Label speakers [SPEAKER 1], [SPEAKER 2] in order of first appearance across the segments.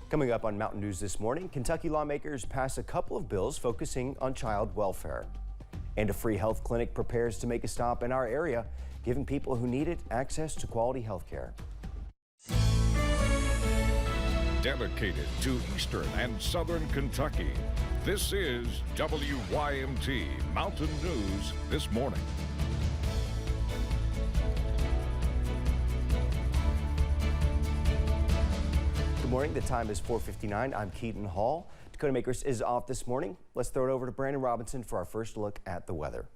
[SPEAKER 1] Coming up on Mountain News this morning, Kentucky lawmakers pass a couple of bills focusing on child welfare. And a free health clinic prepares to make a stop in our area, giving people who need it access to quality health care.
[SPEAKER 2] Dedicated to Eastern and Southern Kentucky, this is WYMT Mountain News this morning.
[SPEAKER 1] Good morning. The time is 4:59. I'm Keaton Hall. Dakota Makers is off this morning. Let's throw it over to Brandon Robinson for our first look at the weather.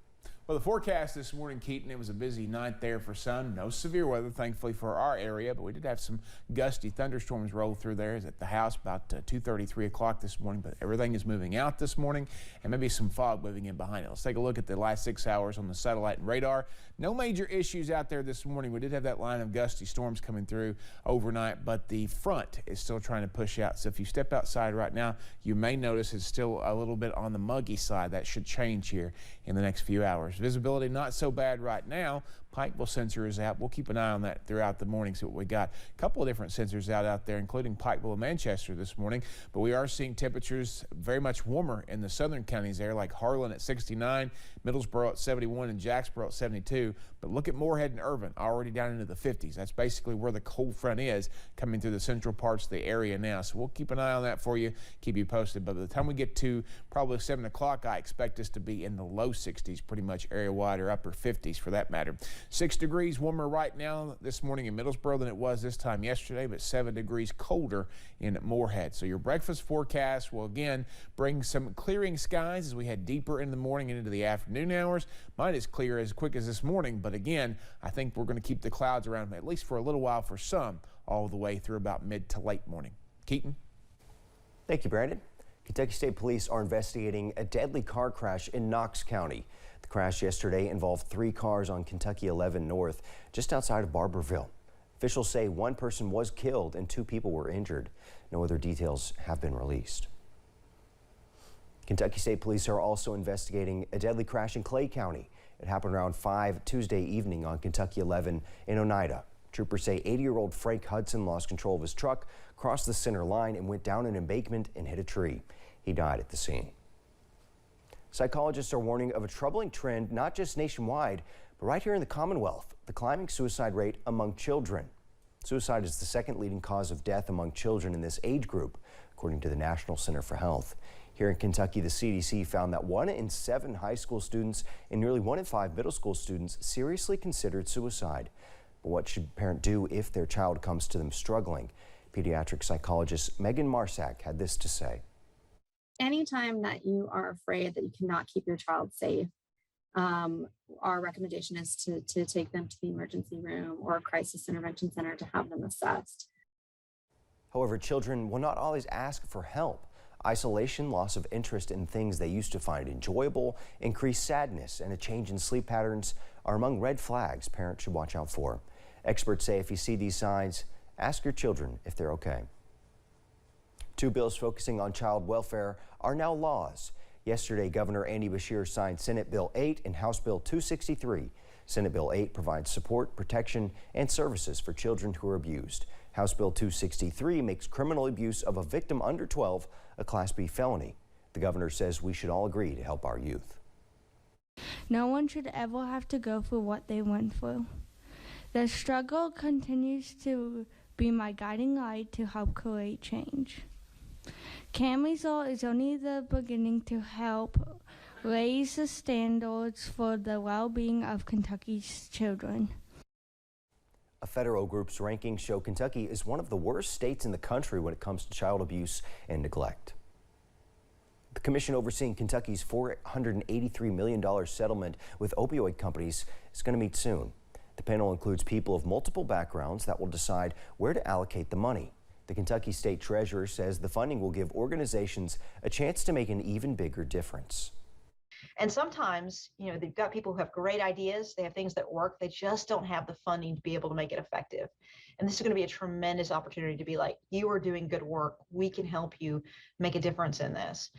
[SPEAKER 3] Well, the forecast this morning, Keaton, it was a busy night there for sun. No severe weather, thankfully, for our area, but we did have some gusty thunderstorms roll through there. At the house about 2:30, 3 o'clock this morning, but everything is moving out this morning, and maybe some fog moving in behind it. Let's take a look at the last 6 hours on the satellite and radar. No major issues out there this morning. We did have that line of gusty storms coming through overnight, but the front is still trying to push out. So if you step outside right now, you may notice it's still a little bit on the muggy side. That should change here in the next few hours. Visibility not so bad right now. Pikeville sensor is out. We'll keep an eye on that throughout the morning, see what we got. A couple of different sensors out there, including Pikeville and Manchester this morning. But we are seeing temperatures very much warmer in the southern counties there, like Harlan at 69, Middlesboro at 71, and Jacksboro at 72. But look at Moorhead and Irvin, already down into the 50s. That's basically where the cold front is, coming through the central parts of the area now. So we'll keep an eye on that for you, keep you posted. But by the time we get to probably 7 o'clock, I expect us to be in the low 60s, pretty much area-wide, or upper 50s for that matter. 6 degrees warmer right now this morning in Middlesboro than it was this time yesterday, but 7 degrees colder in Moorhead. So your breakfast forecast will again bring some clearing skies as we head deeper in the morning and into the afternoon hours. Might as clear as quick as this morning, but again, I think we're going to keep the clouds around at least for a little while for some, all the way through about mid to late morning. Keaton?
[SPEAKER 1] Thank you, Brandon. Kentucky State Police are investigating a deadly car crash in Knox County. The crash yesterday involved 3 cars on Kentucky 11 North, just outside of Barberville. Officials say 1 person was killed and 2 people were injured. No other details have been released. Kentucky State Police are also investigating a deadly crash in Clay County. It happened around 5 Tuesday evening on Kentucky 11 in Oneida. Troopers say 80-year-old Frank Hudson lost control of his truck, crossed the center line, and went down an embankment and hit a tree. He died at the scene. Psychologists are warning of a troubling trend, not just nationwide, but right here in the Commonwealth, the climbing suicide rate among children. Suicide is the second leading cause of death among children in this age group, according to the National Center for Health. Here in Kentucky, the CDC found that 1 in 7 high school students and nearly 1 in 5 middle school students seriously considered suicide. But what should a parent do if their child comes to them struggling? Pediatric psychologist Megan Marsack had this to say.
[SPEAKER 4] Anytime that you are afraid that you cannot keep your child safe, our recommendation is to take them to the emergency room or a crisis intervention center to have them assessed.
[SPEAKER 1] However, children will not always ask for help. Isolation, loss of interest in things they used to find enjoyable, increased sadness, and a change in sleep patterns are among red flags parents should watch out for. Experts say if you see these signs, ask your children if they're okay. 2 bills focusing on child welfare are now laws. Yesterday, Governor Andy Beshear signed Senate Bill 8 and House Bill 263. Senate Bill 8 provides support, protection, and services for children who are abused. House Bill 263 makes criminal abuse of a victim under 12 a Class B felony. The governor says we should all agree to help our youth.
[SPEAKER 5] No one should ever have to go through what they went through. The struggle continues to be my guiding light to help create change. Cammie's Law is only the beginning to help raise the standards for the well-being of Kentucky's children.
[SPEAKER 1] A federal group's rankings show Kentucky is one of the worst states in the country when it comes to child abuse and neglect. The commission overseeing Kentucky's $483 million settlement with opioid companies is going to meet soon. The panel includes people of multiple backgrounds that will decide where to allocate the money. The Kentucky State Treasurer says the funding will give organizations a chance to make an even bigger difference.
[SPEAKER 6] And sometimes, they've got people who have great ideas, they have things that work, they just don't have the funding to be able to make it effective. And this is going to be a tremendous opportunity to be like, you are doing good work, we can help you make a difference in this.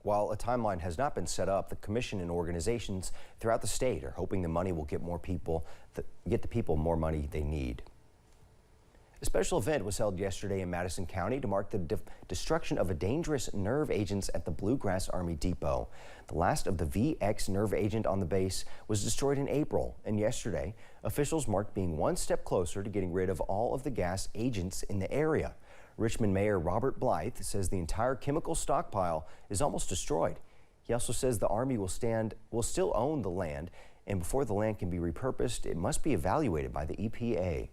[SPEAKER 1] While a timeline has not been set up, the commission and organizations throughout the state are hoping the money will get the people more money they need. A special event was held yesterday in Madison County to mark the destruction of a dangerous nerve agents at the Bluegrass Army Depot. The last of the VX nerve agent on the base was destroyed in April, and yesterday, officials marked being one step closer to getting rid of all of the gas agents in the area. Richmond Mayor Robert Blythe says the entire chemical stockpile is almost destroyed. He also says the Army will still own the land, and before the land can be repurposed, it must be evaluated by the EPA.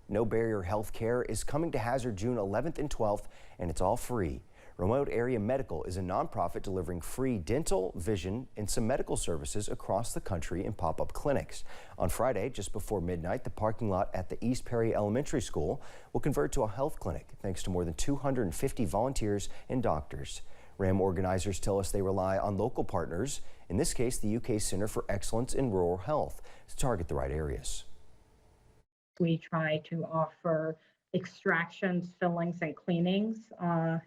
[SPEAKER 1] No Barrier Health Care is coming to Hazard June 11th and 12th, and it's all free. Remote Area Medical is a nonprofit delivering free dental, vision, and some medical services across the country in pop-up clinics. On Friday, just before midnight, the parking lot at the East Perry Elementary School will convert to a health clinic thanks to more than 250 volunteers and doctors. RAM organizers tell us they rely on local partners, in this case the UK Center for Excellence in Rural Health, to target the right areas.
[SPEAKER 7] We try to offer extractions, fillings, and cleanings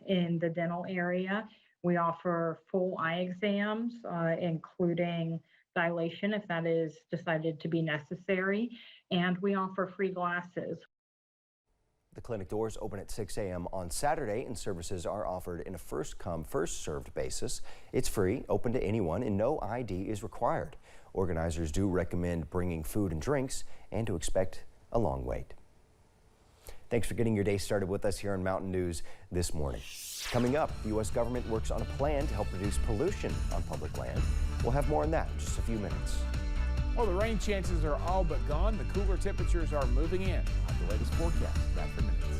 [SPEAKER 7] in the dental area. We offer full eye exams, including dilation if that is decided to be necessary, and we offer free glasses.
[SPEAKER 1] The clinic doors open at 6 a.m. on Saturday, and services are offered in a first-come, first-served basis. It's free, open to anyone, and no ID is required. Organizers do recommend bringing food and drinks and to expect a long wait. Thanks for getting your day started with us here on Mountain News this morning. Coming up, the U.S. government works on a plan to help reduce pollution on public land. We'll have more on that in just a few minutes.
[SPEAKER 3] Well, the rain chances are all but gone. The cooler temperatures are moving in. We'll have the latest forecast after minutes.